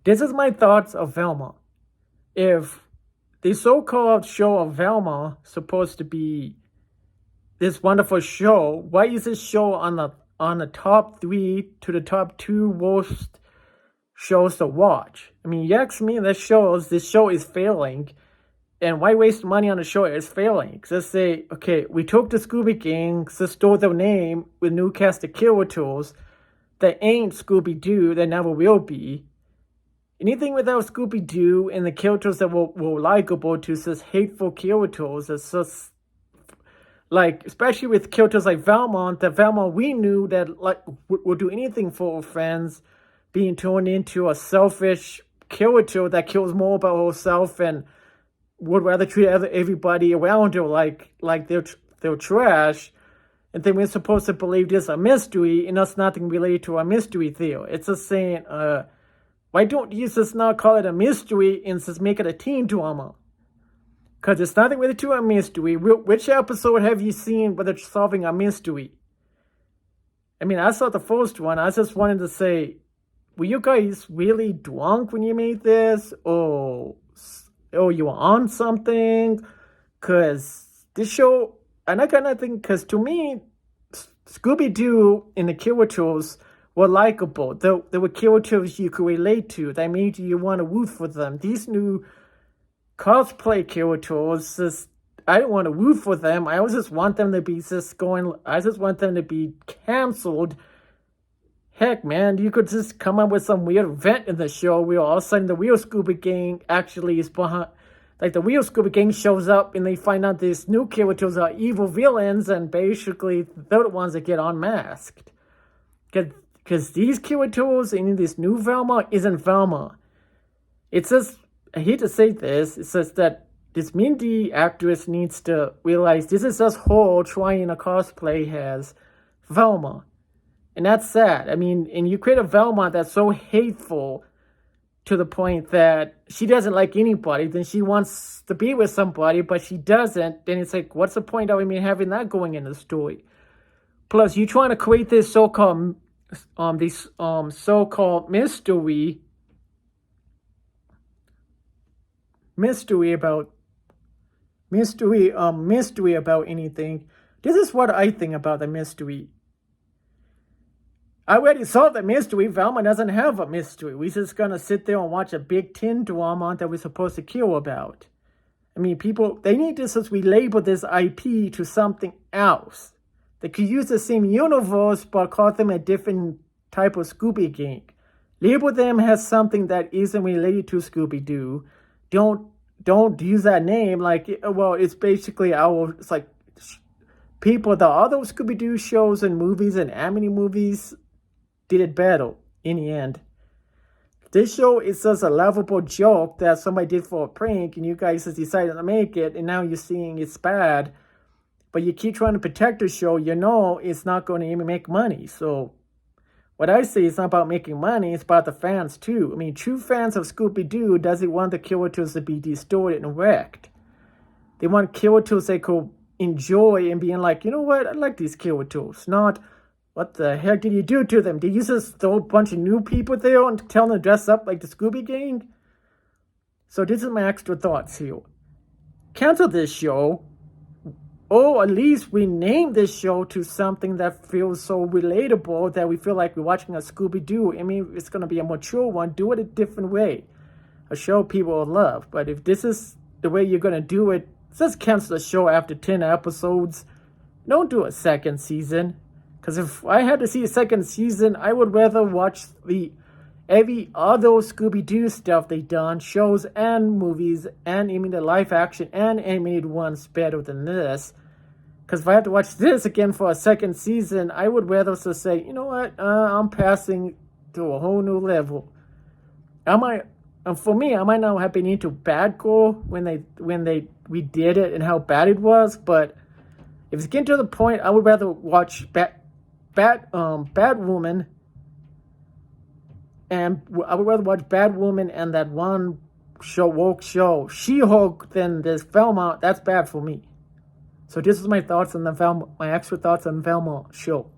This is my thoughts of Velma. If the so-called show of Velma supposed to be this wonderful show, why is this show on the top three to the top two worst shows to watch? I mean, you ask me, this show is failing, and why waste money on a show? It's failing. Just say, okay, we took the Scooby Gang, just stole their name with new cast of killer tools that ain't Scooby Doo, that never will be. Anything without Scooby Doo and the characters that were likable to just hateful characters, it's just like, especially with characters like Velma, that Velma we knew that like would do anything for her friends, being turned into a selfish character that cares more about herself and would rather treat everybody around her like they're trash. And then we're supposed to believe there's a mystery and there's nothing related to a mystery there. It's just saying, why don't you just not call it a mystery and just make it a teen drama? Because it's nothing related to a mystery. Which episode have you seen where they're solving a mystery? I mean, I saw the first one. I just wanted to say, were you guys really drunk when you made this? Or you were on something? Because this show, and I kind of think, because to me, Scooby-Doo and the characters were likable. There were characters you could relate to that made you want to root for them. These new cosplay characters, just, I don't want to root for them. I just want them to be I just want them to be canceled. Heck, man, you could just come up with some weird event in the show where all of a sudden the real Scooby Gang actually is behind. Like, the real Scooby Gang shows up and they find out these new characters are evil villains, and basically they're the ones that get unmasked. Because these characters in this new Velma isn't Velma. It's just, I hate to say this, it's just that this Mindy actress needs to realize this is just her trying to cosplay as Velma. And that's sad. I mean, and you create a Velma that's so hateful to the point that she doesn't like anybody, then she wants to be with somebody, but she doesn't, then it's like, what's the point of having that going in the story? Plus, you trying to create this so-called so-called mystery about anything. This is what I think about the mystery. I already solved the mystery. Velma doesn't have a mystery. We're just gonna sit there and watch a big teen drama that we're supposed to care about. I mean, people, they need to just relabel this IP to something else. They could use the same universe, but call them a different type of Scooby Gang. Label them as something that isn't related to Scooby-Doo. Don't use that name like, well, it's basically it's like people, the other Scooby-Doo shows and movies and anime movies did it better in the end. This show is just a lovable joke that somebody did for a prank, and you guys just decided to make it, and now you're seeing it's bad. But you keep trying to protect the show, you know it's not going to even make money. So what I say is not about making money, it's about the fans too. I mean, true fans of Scooby-Doo doesn't want the characters to be distorted and wrecked. They want characters they could enjoy and being like, you know what, I like these characters. Not, what the heck did you do to them? Did you just throw a bunch of new people there and tell them to dress up like the Scooby Gang? So this is my extra thoughts here. Cancel this show. Or at least rename this show to something that feels so relatable that we feel like we're watching a Scooby-Doo. I mean, it's going to be a mature one. Do it a different way. A show people will love. But if this is the way you're going to do it, just cancel the show after 10 episodes. Don't do a second season. Because if I had to see a second season, I would rather watch every other Scooby-Doo stuff they've done, shows and movies, and even the live action and animated ones better than this. Because if I have to watch this again for a second season, I would rather just say, you know what, I'm passing to a whole new level. For me, I might not have been into Bad Girl when they redid it and how bad it was, but if it's getting to the point, I would rather watch Batwoman. And I would rather watch Batwoman and that one woke show, She-Hulk, than this Velma. That's bad for me. So this is my thoughts on my extra thoughts on Velma show.